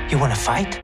You want to fight?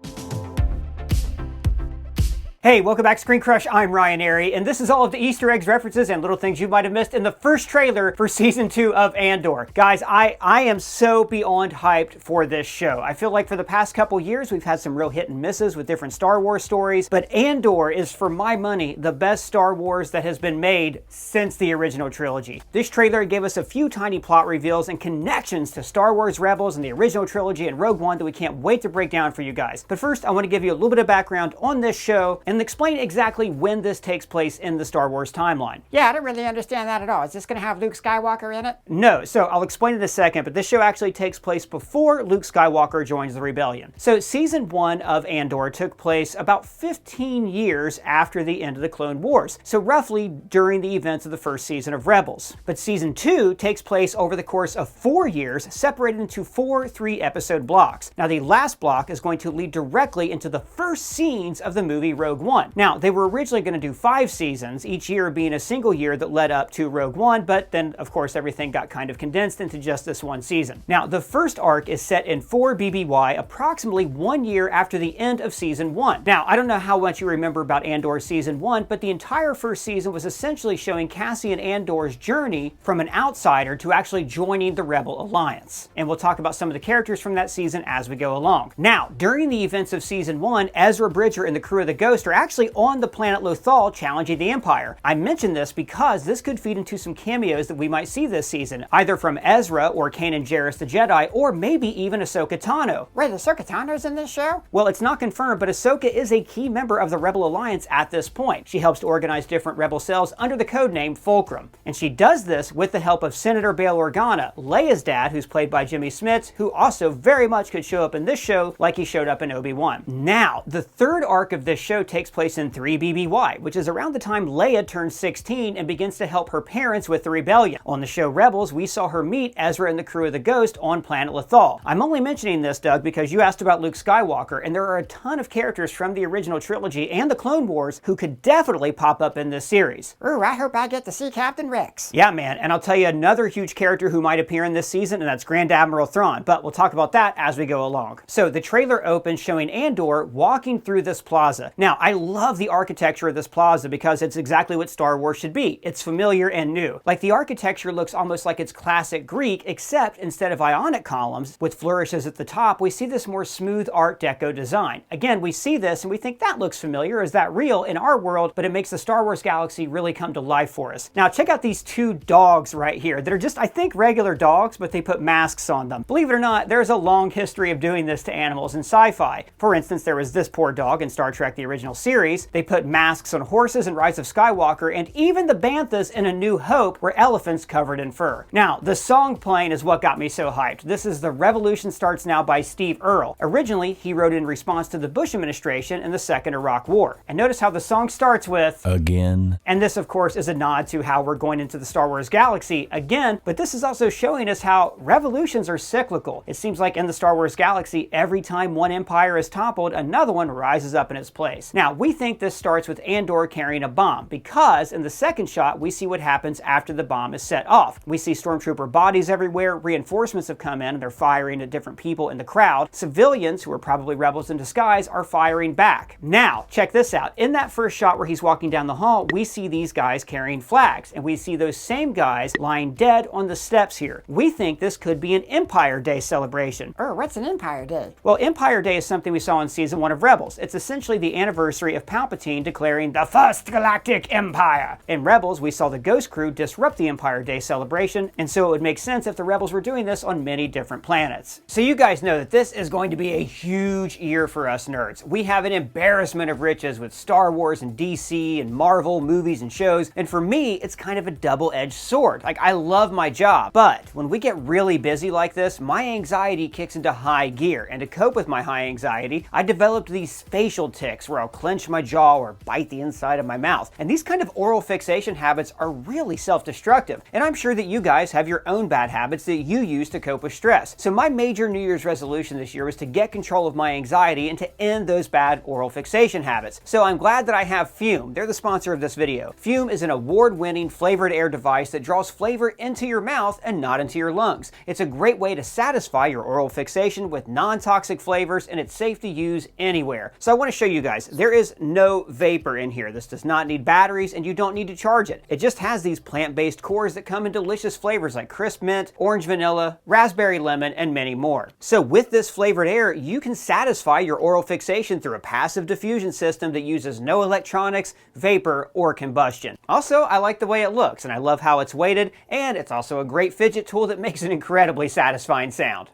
Hey, welcome back to ScreenCrush. I'm Ryan Airy, and this is all of the Easter eggs, references, and little things you might have missed in the first trailer for Season 2 of Andor. Guys, I am so beyond hyped for this show. I feel like for the past couple years, we've had some real hit and misses with different Star Wars stories, but Andor is, for my money, the best Star Wars that has been made since the original trilogy. This trailer gave us a few tiny plot reveals and connections to Star Wars Rebels and the original trilogy and Rogue One that we can't wait to break down for you guys. But first, I want to give you a little bit of background on this show and explain exactly when this takes place in the Star Wars timeline. Yeah, I don't really understand that at all. Is this going to have Luke Skywalker in it? No, so I'll explain in a second, but this show actually takes place before Luke Skywalker joins the rebellion. So Season 1 of Andor took place about 15 years after the end of the Clone Wars, so roughly during the events of the first season of Rebels. But Season 2 takes place over the course of 4 years, separated into 4 3-episode blocks. Now the last block is going to lead directly into the first scenes of the movie Rogue One. Now, they were originally going to do 5 seasons, each year being a single year that led up to Rogue One, but then, of course, everything got kind of condensed into just this one season. Now, the first arc is set in 4 BBY, approximately 1 year after the end of Season 1. Now, I don't know how much you remember about Andor Season 1, but the entire first season was essentially showing Cassian Andor's journey from an outsider to actually joining the Rebel Alliance. And we'll talk about some of the characters from that season as we go along. Now, during the events of Season 1, Ezra Bridger and the crew of the Ghost are actually on the planet Lothal challenging the Empire. I mention this because this could feed into some cameos that we might see this season, either from Ezra or Kanan Jarrus the Jedi, or maybe even Ahsoka Tano. Wait, Ahsoka Tano's in this show? Well, it's not confirmed, but Ahsoka is a key member of the Rebel Alliance at this point. She helps to organize different Rebel cells under the codename Fulcrum. And she does this with the help of Senator Bail Organa, Leia's dad, who's played by Jimmy Smits, who also very much could show up in this show like he showed up in Obi-Wan. Now, the third arc of this show takes place in 3 BBY, which is around the time Leia turns 16 and begins to help her parents with the rebellion. On the show Rebels, we saw her meet Ezra and the crew of the Ghost on planet Lothal. I'm only mentioning this, Doug, because you asked about Luke Skywalker, and there are a ton of characters from the original trilogy and the Clone Wars who could definitely pop up in this series. Ooh, I hope I get to see Captain Rex. Yeah, man, and I'll tell you another huge character who might appear in this season, and that's Grand Admiral Thrawn, but we'll talk about that as we go along. So the trailer opens showing Andor walking through this plaza. Now, I love the architecture of this plaza because it's exactly what Star Wars should be. It's familiar and new. Like, the architecture looks almost like it's classic Greek, except instead of Ionic columns with flourishes at the top, we see this more smooth Art Deco design. Again, we see this and we think that looks familiar. Is that real in our world? But it makes the Star Wars galaxy really come to life for us. Now, check out these 2 dogs right here that are just, I think, regular dogs, but they put masks on them. Believe it or not, there's a long history of doing this to animals in sci-fi. For instance, there was this poor dog in Star Trek, the original series. They put masks on horses in Rise of Skywalker, and even the banthas in A New Hope were elephants covered in fur. Now, the song playing is what got me so hyped. This is The Revolution Starts Now by Steve Earle. Originally, he wrote in response to the Bush administration in the Second Iraq War. And notice how the song starts with "Again." And this, of course, is a nod to how we're going into the Star Wars galaxy again, but this is also showing us how revolutions are cyclical. It seems like in the Star Wars galaxy, every time one empire is toppled, another one rises up in its place. Now, we think this starts with Andor carrying a bomb, because in the second shot, we see what happens after the bomb is set off. We see stormtrooper bodies everywhere, reinforcements have come in, and they're firing at different people in the crowd. Civilians, who are probably rebels in disguise, are firing back. Now, check this out. In that first shot where he's walking down the hall, we see these guys carrying flags, and we see those same guys lying dead on the steps here. We think this could be an Empire Day celebration. Oh, what's an Empire Day? Well, Empire Day is something we saw in Season 1 of Rebels. It's essentially the anniversary of Palpatine declaring the First Galactic Empire. In Rebels, we saw the Ghost crew disrupt the Empire Day celebration, and so it would make sense if the Rebels were doing this on many different planets. So you guys know that this is going to be a huge year for us nerds. We have an embarrassment of riches with Star Wars and DC and Marvel movies and shows, and for me, it's kind of a double-edged sword. Like, I love my job, but when we get really busy like this, my anxiety kicks into high gear, and to cope with my high anxiety, I developed these facial tics where I'll clench my jaw or bite the inside of my mouth. And these kind of oral fixation habits are really self-destructive. And I'm sure that you guys have your own bad habits that you use to cope with stress. So my major New Year's resolution this year was to get control of my anxiety and to end those bad oral fixation habits. So I'm glad that I have Fume. They're the sponsor of this video. Fume is an award-winning flavored air device that draws flavor into your mouth and not into your lungs. It's a great way to satisfy your oral fixation with non-toxic flavors, and it's safe to use anywhere. So I want to show you guys, there is no vapor in here. This does not need batteries and you don't need to charge it. It just has these plant-based cores that come in delicious flavors like crisp mint, orange vanilla, raspberry lemon, and many more. So with this flavored air, you can satisfy your oral fixation through a passive diffusion system that uses no electronics, vapor, or combustion. Also, I like the way it looks and I love how it's weighted, and it's also a great fidget tool that makes an incredibly satisfying sound.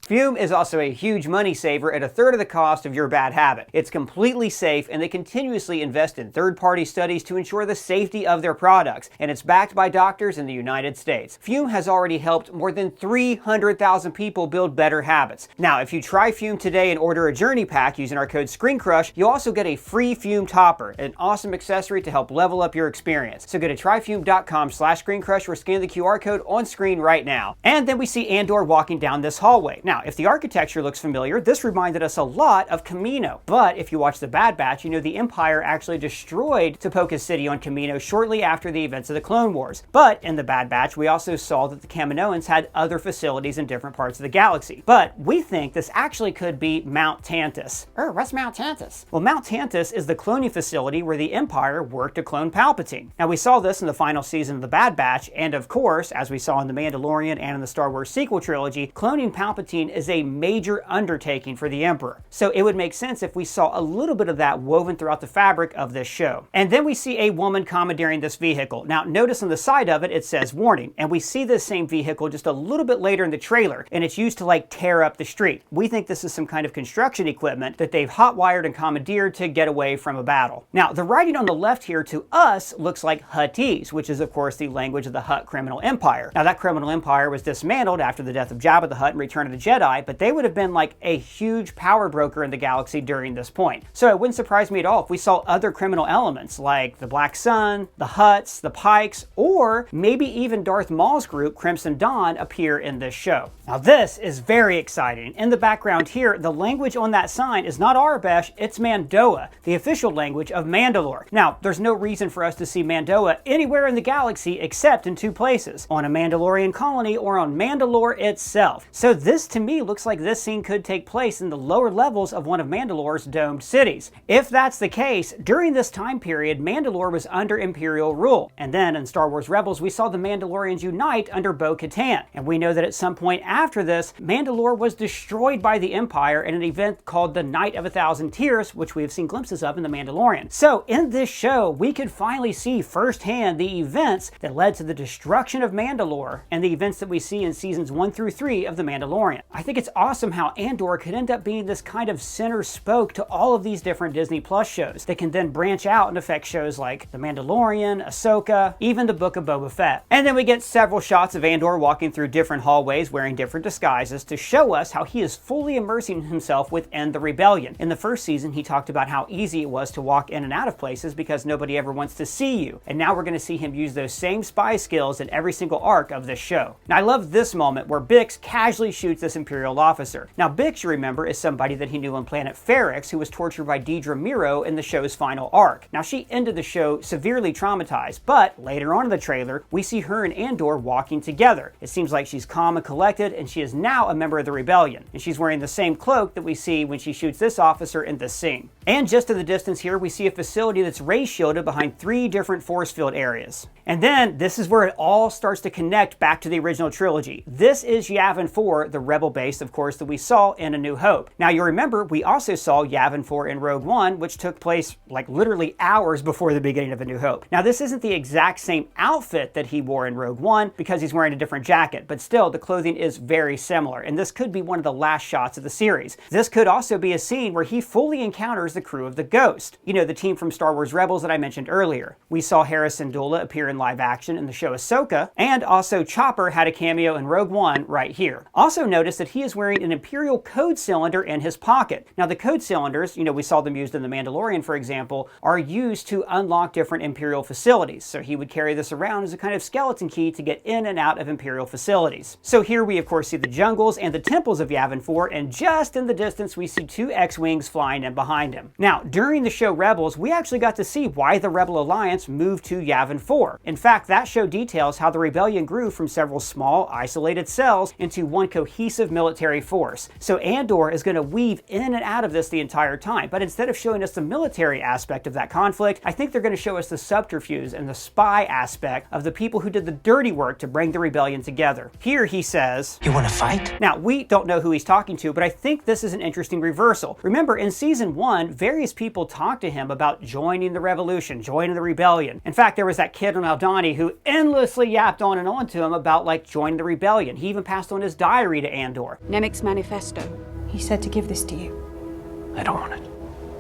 Fume is also a huge money saver at 1/3 of the cost of your bad habit. It's completely safe, and they continuously invest in third-party studies to ensure the safety of their products, and it's backed by doctors in the United States. Fume has already helped more than 300,000 people build better habits. Now, if you try Fume today and order a journey pack using our code ScreenCrush, you'll also get a free Fume topper, an awesome accessory to help level up your experience. So go to tryfume.com/ScreenCrush or scan the QR code on screen right now. And then we see Andor walking down this hallway. Now, if the architecture looks familiar, this reminded us a lot of Camino. But if you watch The Bad Batch, you know the Empire actually destroyed Tapoka's city on Camino shortly after the events of the Clone Wars. But in The Bad Batch, we also saw that the Kaminoans had other facilities in different parts of the galaxy. But we think this actually could be Mount Tantus. What's Mount Tantus? Well, Mount Tantus is the cloning facility where the Empire worked to clone Palpatine. Now, we saw this in the final season of The Bad Batch, and of course, as we saw in The Mandalorian and in the Star Wars sequel trilogy, cloning Palpatine is a major undertaking for the Emperor. So it would make sense if we saw a little bit of that woven throughout the fabric of this show. And then we see a woman commandeering this vehicle. Now, notice on the side of it, it says warning, and we see this same vehicle just a little bit later in the trailer, and it's used to like tear up the street. We think this is some kind of construction equipment that they've hot-wired and commandeered to get away from a battle. Now, the writing on the left here to us looks like Huttese, which is of course the language of the Hutt criminal empire. Now, that criminal empire was dismantled after the death of Jabba the Hutt and Return of the Jedi, but they would have been like a huge power broker in the galaxy during this point. So it wouldn't surprise me at all if we saw other criminal elements like the Black Sun, the Hutts, the Pikes, or maybe even Darth Maul's group, Crimson Dawn, appear in this show. Now this is very exciting. In the background here, the language on that sign is not Arabesh, it's Mandoa, the official language of Mandalore. Now, there's no reason for us to see Mandoa anywhere in the galaxy except in two places, on a Mandalorian colony or on Mandalore itself. So this to me looks like this scene could take place in the lower levels of one of Mandalore's domed cities. If that's the case, during this time period, Mandalore was under Imperial rule. And then in Star Wars Rebels, we saw the Mandalorians unite under Bo-Katan. And we know that at some point after this, Mandalore was destroyed by the Empire in an event called the Night of 1,000 Tears, which we have seen glimpses of in The Mandalorian. So in this show, we could finally see firsthand the events that led to the destruction of Mandalore and the events that we see in seasons 1 through 3 of The Mandalorian. I think it's awesome how Andor could end up being this kind of center spoke to all of these different Disney Plus shows that can then branch out and affect shows like The Mandalorian, Ahsoka, even the Book of Boba Fett. And then we get several shots of Andor walking through different hallways wearing different disguises to show us how he is fully immersing himself within the rebellion. In the first season, he talked about how easy it was to walk in and out of places because nobody ever wants to see you. And now we're going to see him use those same spy skills in every single arc of this show. Now, I love this moment where Bix casually shoots this Imperial officer. Now, Bix, you remember, is somebody that he knew on planet Ferrix who was tortured by Dedra Meero in the show's final arc. Now, she ended the show severely traumatized, but later on in the trailer, we see her and Andor walking together. It seems like she's calm and collected, and she is now a member of the rebellion. And she's wearing the same cloak that we see when she shoots this officer in this scene. And just to the distance here, we see a facility that's ray shielded behind 3 different force field areas. And then this is where it all starts to connect back to the original trilogy. This is Yavin 4, the rebel base, of course, that we saw in A New Hope. Now, you'll remember we also saw Yavin 4 in Rogue One, which took place like literally hours before the beginning of A New Hope. Now, this isn't the exact same outfit that he wore in Rogue One because he's wearing a different jacket, but still the clothing is very similar, and this could be one of the last shots of the series. This could also be a scene where he fully encounters the crew of the Ghost. You know, the team from Star Wars Rebels that I mentioned earlier. We saw Hera Syndulla appear in in live action in the show Ahsoka, and also Chopper had a cameo in Rogue One right here. Also notice that he is wearing an Imperial code cylinder in his pocket. Now the code cylinders, we saw them used in The Mandalorian for example, are used to unlock different Imperial facilities. So he would carry this around as a kind of skeleton key to get in and out of Imperial facilities. So here we of course see the jungles and the temples of Yavin 4, and just in the distance we see two X-Wings flying in behind him. Now during the show Rebels, we actually got to see why the Rebel Alliance moved to Yavin 4. In fact, that show details how the rebellion grew from several small, isolated cells into one cohesive military force. So Andor is going to weave in and out of this the entire time, but instead of showing us the military aspect of that conflict, I think they're going to show us the subterfuge and the spy aspect of the people who did the dirty work to bring the rebellion together. Here he says, "You want to fight?" Now, we don't know who he's talking to, but I think this is an interesting reversal. Remember, in season 1, various people talked to him about joining the revolution, joining the rebellion. In fact, there was that kid on Aldhani who endlessly yapped on and on to him about joining the rebellion. He even passed on his diary to Andor. Nemik's manifesto. He said to give this to you. I don't want it.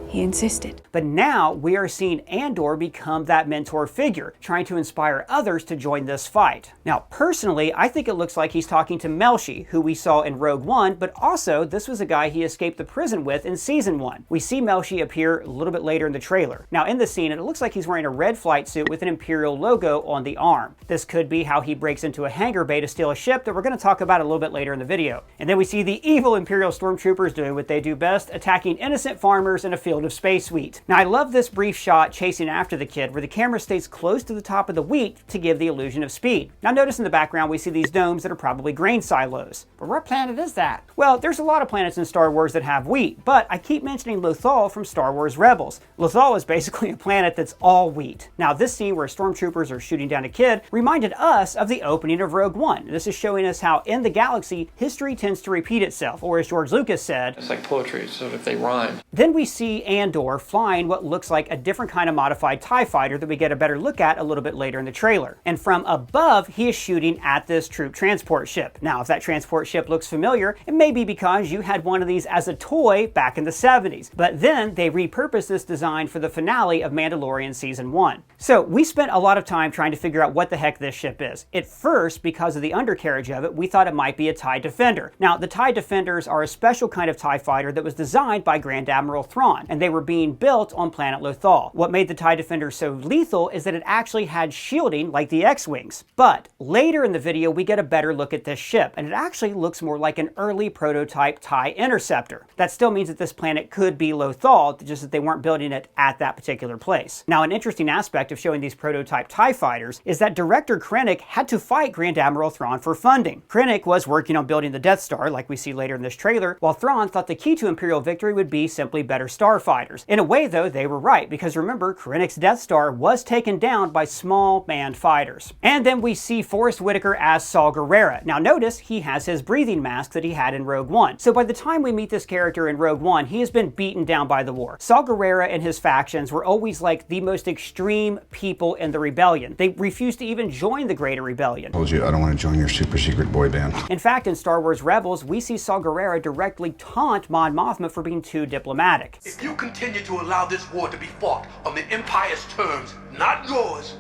He insisted. But now we are seeing Andor become that mentor figure, trying to inspire others to join this fight. Now, personally, I think it looks like he's talking to Melshi, who we saw in Rogue One, but also this was a guy he escaped the prison with in season 1. We see Melshi appear a little bit later in the trailer. Now, in the scene, it looks like he's wearing a red flight suit with an Imperial logo on the arm. This could be how he breaks into a hangar bay to steal a ship that we're going to talk about a little bit later in the video. And then we see the evil Imperial stormtroopers doing what they do best, attacking innocent farmers in a field of space wheat. Now I love this brief shot chasing after the kid where the camera stays close to the top of the wheat to give the illusion of speed. Now notice in the background we see these domes that are probably grain silos. But what planet is that? Well, there's a lot of planets in Star Wars that have wheat, but I keep mentioning Lothal from Star Wars Rebels. Lothal is basically a planet that's all wheat. Now this scene where stormtroopers are shooting down a kid reminded us of the opening of Rogue One. This is showing us how in the galaxy history tends to repeat itself, or as George Lucas said, it's like poetry, so if they rhyme. Then we see Andor flying what looks like a different kind of modified TIE fighter that we get a better look at a little bit later in the trailer. And from above, he is shooting at this troop transport ship. Now, if that transport ship looks familiar, it may be because you had one of these as a toy back in the 70s. But then they repurposed this design for the finale of Mandalorian Season 1. So we spent a lot of time trying to figure out what the heck this ship is. At first, because of the undercarriage of it, we thought it might be a TIE Defender. Now, the TIE Defenders are a special kind of TIE fighter that was designed by Grand Admiral Thrawn, and they were being built on planet Lothal. What made the TIE Defender so lethal is that it actually had shielding like the X-Wings. But later in the video, we get a better look at this ship, and it actually looks more like an early prototype TIE Interceptor. That still means that this planet could be Lothal, just that they weren't building it at that particular place. Now, an interesting aspect of showing these prototype TIE fighters is that director Krennic had to fight Grand Admiral Thrawn for funding. Krennic was working on building the Death Star, like we see later in this trailer, while Thrawn thought the key to Imperial victory would be simply better starfighters. In a way, though, they were right, because remember, Krennic's Death Star was taken down by small manned fighters. And then we see Forrest Whitaker as Saw Gerrera. Now notice, he has his breathing mask that he had in Rogue One. So by the time we meet this character in Rogue One, he has been beaten down by the war. Saw Gerrera and his factions were always like the most extreme people in the rebellion. They refused to even join the Greater Rebellion. Told you I don't want to join your super secret boy band. In fact, in Star Wars Rebels, we see Saw Gerrera directly taunt Mon Mothma for being too diplomatic. If you continue to allow this war to be fought on the Empire's terms, not yours,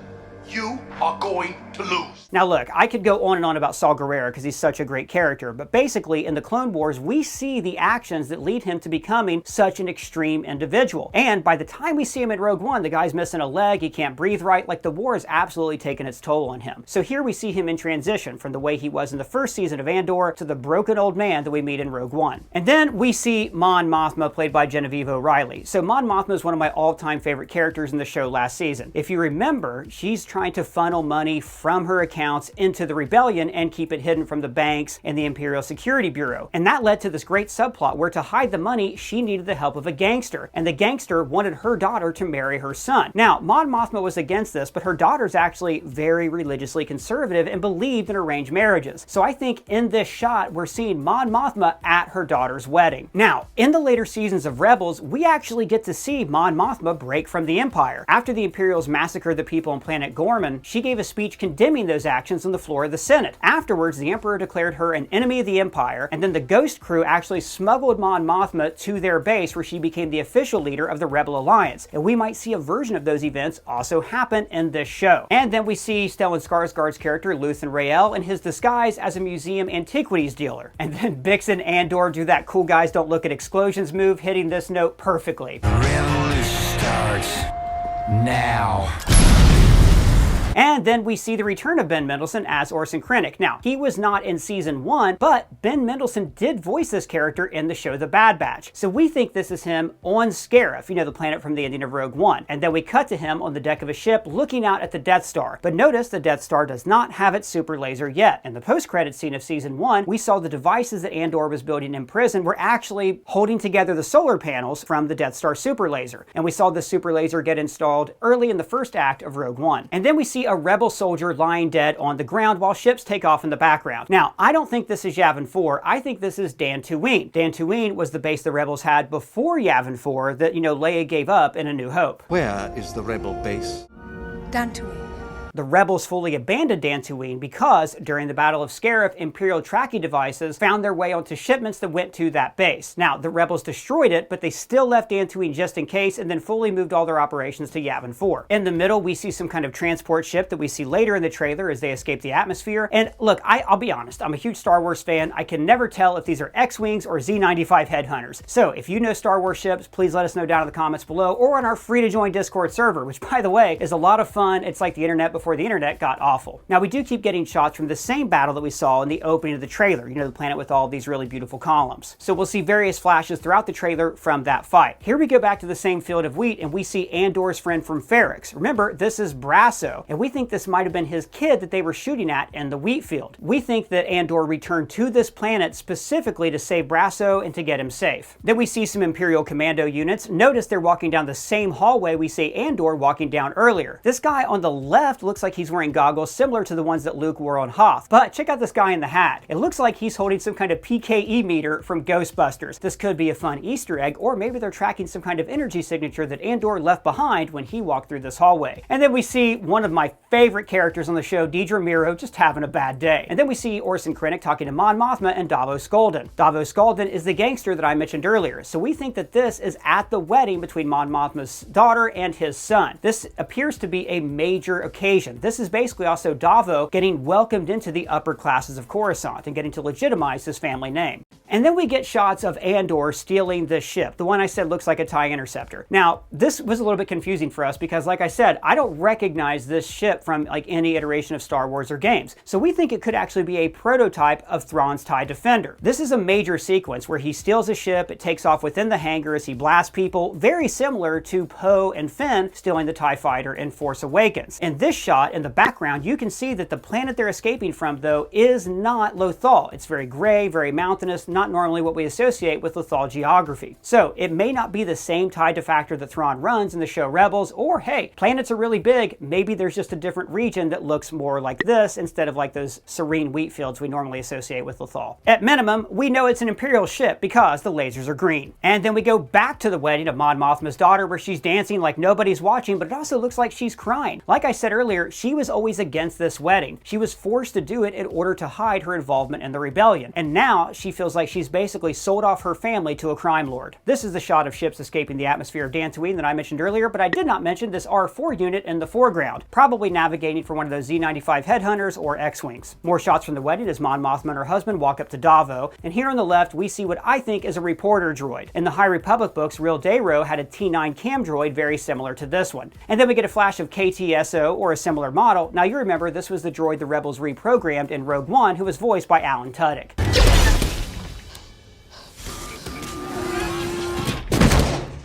you are going to lose. Now look, I could go on and on about Saw Gerrera because he's such a great character, but basically in the Clone Wars, we see the actions that lead him to becoming such an extreme individual. And by the time we see him in Rogue One, the guy's missing a leg, he can't breathe right, like the war has absolutely taken its toll on him. So here we see him in transition from the way he was in the first season of Andor to the broken old man that we meet in Rogue One. And then we see Mon Mothma played by Genevieve O'Reilly. So Mon Mothma is one of my all-time favorite characters in the show last season. If you remember, she's trying to funnel money from her accounts into the rebellion and keep it hidden from the banks and the Imperial Security Bureau. And that led to this great subplot where to hide the money, she needed the help of a gangster. And the gangster wanted her daughter to marry her son. Now, Mon Mothma was against this, but her daughter's actually very religiously conservative and believed in arranged marriages. So I think in this shot, we're seeing Mon Mothma at her daughter's wedding. Now, in the later seasons of Rebels, we actually get to see Mon Mothma break from the Empire. After the Imperials massacred the people on planet Gorn, Norman, she gave a speech condemning those actions on the floor of the Senate. Afterwards, the Emperor declared her an enemy of the Empire, and then the Ghost crew actually smuggled Mon Mothma to their base where she became the official leader of the Rebel Alliance. And we might see a version of those events also happen in this show. And then we see Stellan Skarsgård's character, Luthen Rael, in his disguise as a museum antiquities dealer. And then Bix and Andor do that cool guys don't look at explosions move, hitting this note perfectly. Revolution starts now. And then we see the return of Ben Mendelsohn as Orson Krennic. Now, he was not in season 1, but Ben Mendelsohn did voice this character in the show The Bad Batch. So we think this is him on Scarif, you know, the planet from the ending of Rogue One. And then we cut to him on the deck of a ship looking out at the Death Star. But notice the Death Star does not have its super laser yet. In the post-credit scene of season 1, we saw the devices that Andor was building in prison were actually holding together the solar panels from the Death Star super laser. And we saw this super laser get installed early in the first act of Rogue One. And then we see a rebel soldier lying dead on the ground while ships take off in the background. Now, I don't think this is Yavin 4. I think this is Dantooine. Dantooine was the base the rebels had before Yavin 4 that, you know, Leia gave up in A New Hope. Where is the rebel base? Dantooine. The rebels fully abandoned Dantooine because during the Battle of Scarif, Imperial tracking devices found their way onto shipments that went to that base. Now, the rebels destroyed it, but they still left Dantooine just in case and then fully moved all their operations to Yavin 4. In the middle, we see some kind of transport ship that we see later in the trailer as they escape the atmosphere. And look, I'll be honest, I'm a huge Star Wars fan. I can never tell if these are X-Wings or Z-95 headhunters. So if you know Star Wars ships, please let us know down in the comments below or on our free-to-join Discord server, which, by the way, is a lot of fun. It's like the internet before the internet got awful. Now, we do keep getting shots from the same battle that we saw in the opening of the trailer, you know, the planet with all these really beautiful columns. So we'll see various flashes throughout the trailer from that fight. Here we go back to the same field of wheat and we see Andor's friend from Ferrix. Remember, this is Brasso, and we think this might have been his kid that they were shooting at in the wheat field. We think that Andor returned to this planet specifically to save Brasso and to get him safe. Then we see some Imperial commando units. Notice they're walking down the same hallway we see Andor walking down earlier. This guy on the left looks like he's wearing goggles similar to the ones that Luke wore on Hoth. But check out this guy in the hat. It looks like he's holding some kind of PKE meter from Ghostbusters. This could be a fun Easter egg, or maybe they're tracking some kind of energy signature that Andor left behind when he walked through this hallway. And then we see one of my favorite characters on the show, Dedra Meero, just having a bad day. And then we see Orson Krennic talking to Mon Mothma and Davos Skolden. Davos Skolden is the gangster that I mentioned earlier. So we think that this is at the wedding between Mon Mothma's daughter and his son. This appears to be a major occasion. This is basically also Davo getting welcomed into the upper classes of Coruscant and getting to legitimize his family name. And then we get shots of Andor stealing this ship, the one I said looks like a TIE Interceptor. Now, this was a little bit confusing for us because, like I said, I don't recognize this ship from like any iteration of Star Wars or games. So we think it could actually be a prototype of Thrawn's TIE Defender. This is a major sequence where he steals a ship, it takes off within the hangar as he blasts people, very similar to Poe and Finn stealing the TIE Fighter in Force Awakens. In this shot, in the background, you can see that the planet they're escaping from, though, is not Lothal. It's very gray, very mountainous, not normally what we associate with Lothal geography. So it may not be the same TIE Defactor that Thrawn runs in the show Rebels, or hey, planets are really big, maybe there's just a different region that looks more like this instead of like those serene wheat fields we normally associate with Lothal. At minimum, we know it's an Imperial ship because the lasers are green. And then we go back to the wedding of Mon Mothma's daughter where she's dancing like nobody's watching, but it also looks like she's crying. Like I said earlier, she was always against this wedding. She was forced to do it in order to hide her involvement in the rebellion. And now she feels like she's basically sold off her family to a crime lord. This is the shot of ships escaping the atmosphere of Dantooine that I mentioned earlier, but I did not mention this R4 unit in the foreground, probably navigating for one of those Z-95 headhunters or X-Wings. More shots from the wedding as Mon Mothma and her husband walk up to Davo, and here on the left we see what I think is a reporter droid. In the High Republic books, Real Dayro had a T9 cam droid very similar to this one. And then we get a flash of KTSO or a similar model. Now you remember this was the droid the Rebels reprogrammed in Rogue One, who was voiced by Alan Tudyk.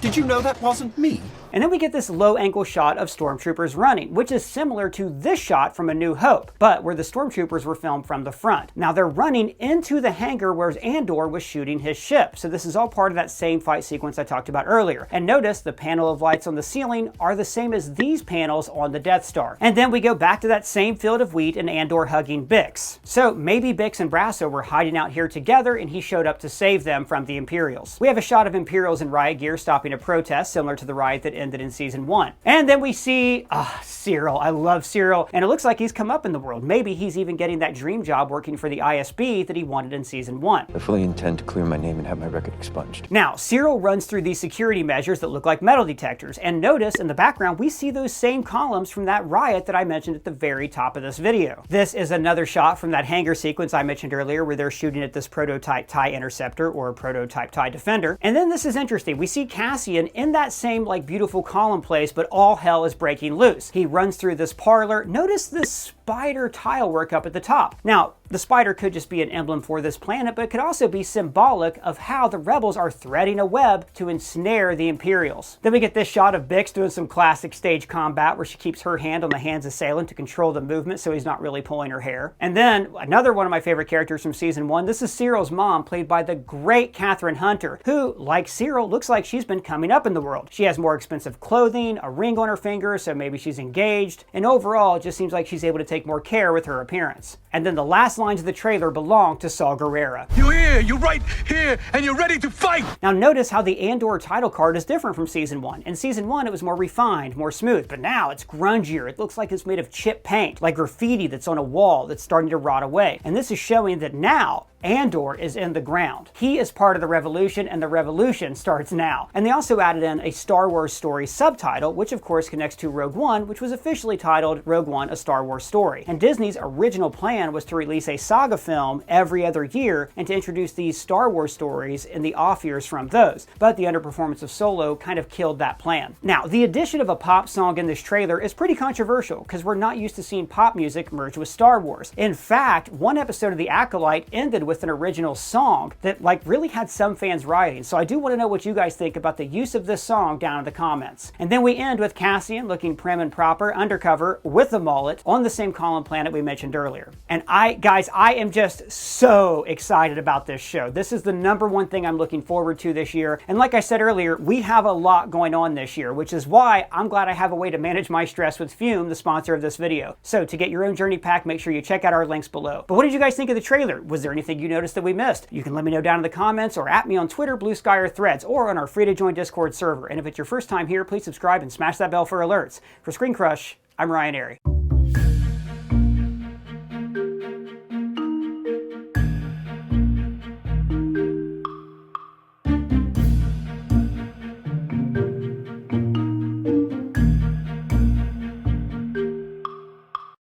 Did you know that wasn't me? And then we get this low-angle shot of stormtroopers running, which is similar to this shot from A New Hope, but where the stormtroopers were filmed from the front. Now they're running into the hangar where Andor was shooting his ship, so this is all part of that same fight sequence I talked about earlier. And notice the panel of lights on the ceiling are the same as these panels on the Death Star. And then we go back to that same field of wheat and Andor hugging Bix. So maybe Bix and Brasso were hiding out here together and he showed up to save them from the Imperials. We have a shot of Imperials in riot gear stopping a protest similar to the riot that ended in season 1. And then we see, Cyril. I love Cyril. And it looks like he's come up in the world. Maybe he's even getting that dream job working for the ISB that he wanted in season 1. I fully intend to clear my name and have my record expunged. Now, Cyril runs through these security measures that look like metal detectors. And notice in the background, we see those same columns from that riot that I mentioned at the very top of this video. This is another shot from that hangar sequence I mentioned earlier where they're shooting at this prototype TIE Interceptor or prototype TIE Defender. And then this is interesting. We see Cassian in that same like beautiful column place, but all hell is breaking loose. He runs through this parlor. Notice this spider tile work up at the top. Now, the spider could just be an emblem for this planet, but it could also be symbolic of how the rebels are threading a web to ensnare the Imperials. Then we get this shot of Bix doing some classic stage combat where she keeps her hand on the hand's assailant to control the movement so he's not really pulling her hair. And then another one of my favorite characters from season 1, this is Cyril's mom, played by the great Catherine Hunter, who, like Cyril, looks like she's been coming up in the world. She has more expensive clothing, a ring on her finger, so maybe she's engaged, and overall it just seems like she's able to take more care with her appearance. And then the last lines of the trailer belong to Saw Gerrera. You're here, you're right here, and you're ready to fight! Now notice how the Andor title card is different from season 1. In season 1 it was more refined, more smooth, but now it's grungier. It looks like it's made of chip paint, like graffiti that's on a wall that's starting to rot away. And this is showing that now Andor is in the ground. He is part of the revolution, and the revolution starts now. And they also added in a Star Wars story subtitle, which of course connects to Rogue One, which was officially titled Rogue One: A Star Wars Story. And Disney's original plan was to release a saga film every other year and to introduce these Star Wars stories in the off years from those. But the underperformance of Solo kind of killed that plan. Now, the addition of a pop song in this trailer is pretty controversial because we're not used to seeing pop music merge with Star Wars. In fact, one episode of The Acolyte ended with an original song that like really had some fans rioting. So I do want to know what you guys think about the use of this song down in the comments. And then we end with Cassian looking prim and proper undercover with a mullet on the same column planet we mentioned earlier. And I am just so excited about this show. This is the #1 thing I'm looking forward to this year. And like I said earlier, we have a lot going on this year, which is why I'm glad I have a way to manage my stress with Fume, the sponsor of this video. So to get your own journey pack, make sure you check out our links below. But what did you guys think of the trailer? Was there anything you noticed that we missed? You can let me know down in the comments or at me on Twitter, Blue Sky, or Threads, or on our free to join Discord server. And if it's your first time here, please subscribe and smash that bell for alerts. For ScreenCrush, I'm Ryan Airy.